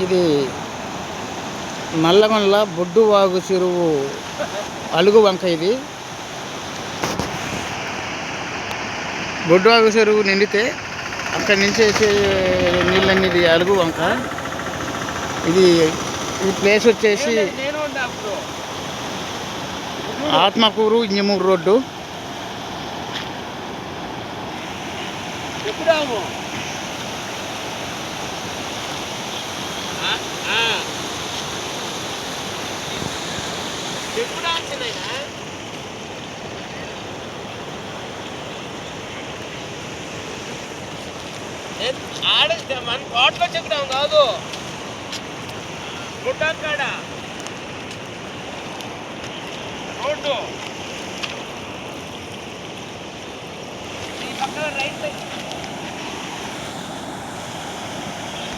ఇది నల్లగొండ్ల బొడ్డువాగు చెరువు అలుగు వంక. ఇది బొడ్డువాగు చెరువు నిండితే అక్కడి నుంచి వచ్చే నీళ్ళన్నీ ఇది అలుగు వంక. ఇది ఈ ప్లేస్ వచ్చేసి ఆత్మకూరు ఇంజమూరు రోడ్డు. మన తోటలో చెక్కుదాం కాదు, గుడ్డక్కడ రోడ్డు ఈ పక్కన రైట్ సైడ్